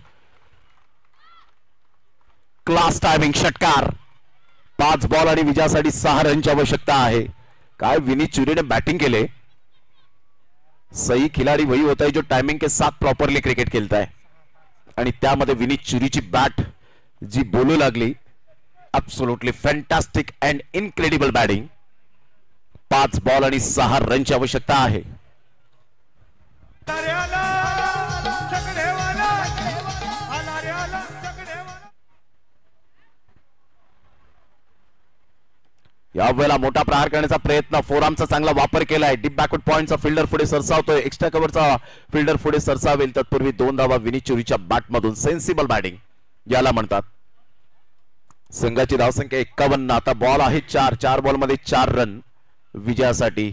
Speaker 1: क्लास टायमिंग षटकार. 5 बॉल आणि विजयासाठी 6 रनची आवश्यकता आहे. काय विनीत चुरीने बॅटिंग केले. सही खिलाडी वही होता है जो टाइमिंग के साथ प्रॉपरली क्रिकेट खेलता है. आणि त्यामध्ये विनीत चुरीची बॅट जी बोलू लागली. Absolutely fantastic and incredible batting. 5 ball आणि 6 रनची आवश्यकता आहे. यावेळेला मोठा प्रहार करण्याचा प्रयत्न. फोरआर्मचा चांगला वापर केलाय. डीप बॅकवर्ड पॉइंटचा फिल्डर पुढे सरसावतोय. एक्स्ट्रा कव्हरचा फिल्डर पुढे सरसावेल. तत्पूर्वी 2 धावा विनीत चुरीच्या बॅटमधून. सेन्सिबल बॅटिंग याला म्हणतात. संघाची धावसंख्या 51. आता बॉल आहे 4 बॉल मध्ये 4 रन विजयासाठी.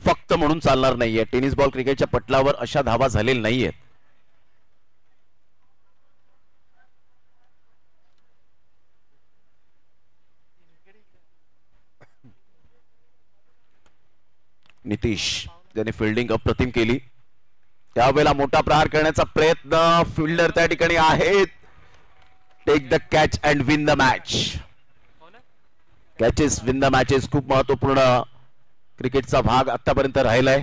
Speaker 1: फक्त म्हणून चालणार नाहीये. टेनिस बॉल क्रिकेटच्या पटलावर अशा धावा झालेल्या नाहीयेत. नितीश ज्याने फिल्डिंग अप्रतिम केली. त्यावेळेला मोठा प्रहार करण्याचा प्रयत्न. फिल्डर त्या ठिकाणी आहेत. Take the catch and win the match. Catches win the matches खूप महत्वपूर्ण क्रिकेटचा भाग आतापर्यंत राहिलाय.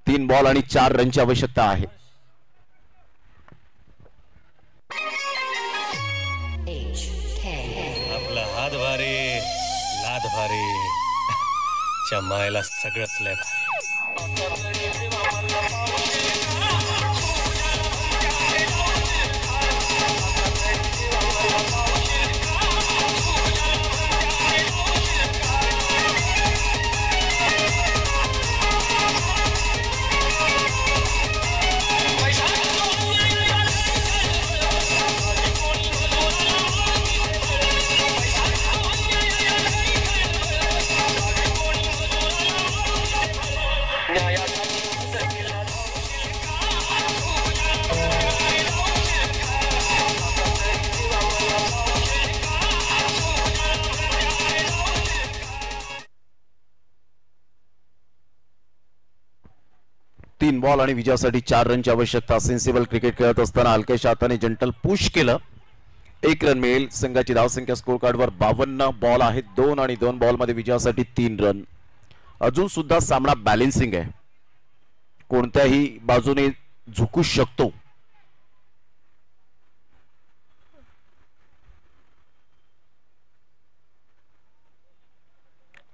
Speaker 1: 3 बॉल आणि 4 रनची आवश्यकता आहे.
Speaker 7: लाद भारी चमायला सगळंच लय भारी.
Speaker 1: तीन बॉल आणि विजयासाठी 4 रनची आवश्यकता. सेन्सिबल क्रिकेट खेळत असताना हलक्याच्या हाताने जंटल पुश केलं. 1 रन मिळेल. संघाची धावसंख्या स्कोर कार्डवर 52 बॉल आहेत. 2 आणि 2 बॉल मध्ये विजयासाठी 3 रन. अजून सुद्धा सामना बॅलेन्सिंग आहे, कोणत्याही बाजूने झुकू शकतो.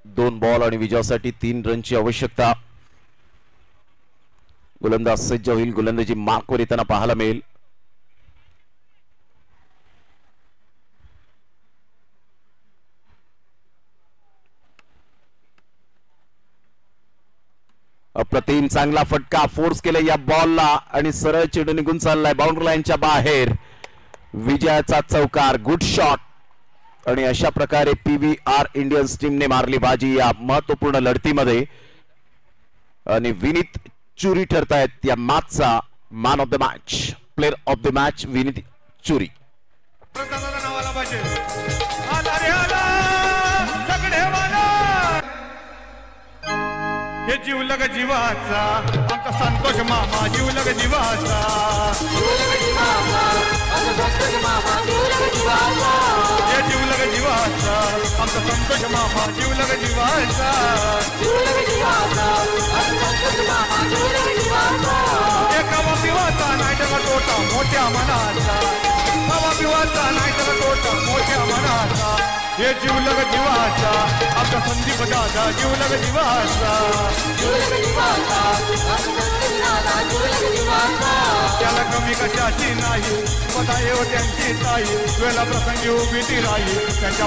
Speaker 1: दोन बॉल आणि विजयासाठी 3 रनची आवश्यकता. गोलंदाज सज्ज होईल. गोलंदाजी मार्कवर येताना पाहायला मिळेल. अप्रतिम चांगला फटका फोर्स केला या बॉलला आणि सरळ चेंडू निघून चाललाय बाउंड्री लाईनच्या बाहेर. विजयाचा चौकार, गुड शॉट. आणि अशा प्रकारे PVR इंडियन्स टीमने मारली बाजी या महत्वपूर्ण लढतीमध्ये आणि विनीत चुरी ठरतायत या मॅचचा man of the match. Player of the match Vineet Churi.
Speaker 5: नावाला पाहिजे. आला रे आला सगळेवाला, हे जीवलग जीवाचा आमचा संतोष मामा. जीवलग जीवाचा हे जीवलग जीवाचा आमचा संतोष मामा. जीवलग जीवाचा एका पिवाचा नाही त्याला तोटा मोठ्या मनाचा. हवा पिवाचा नाही त्याला तोटा मोठ्या मनाचा. हे जीवलग जीवाचा आमचा संदीप दादा. जीवलग जीवाचा त्याला कमी कशाची नाही. स्वतः येव त्यांची ताई. वेळा प्रसंगी उभी ती राही. त्यांच्या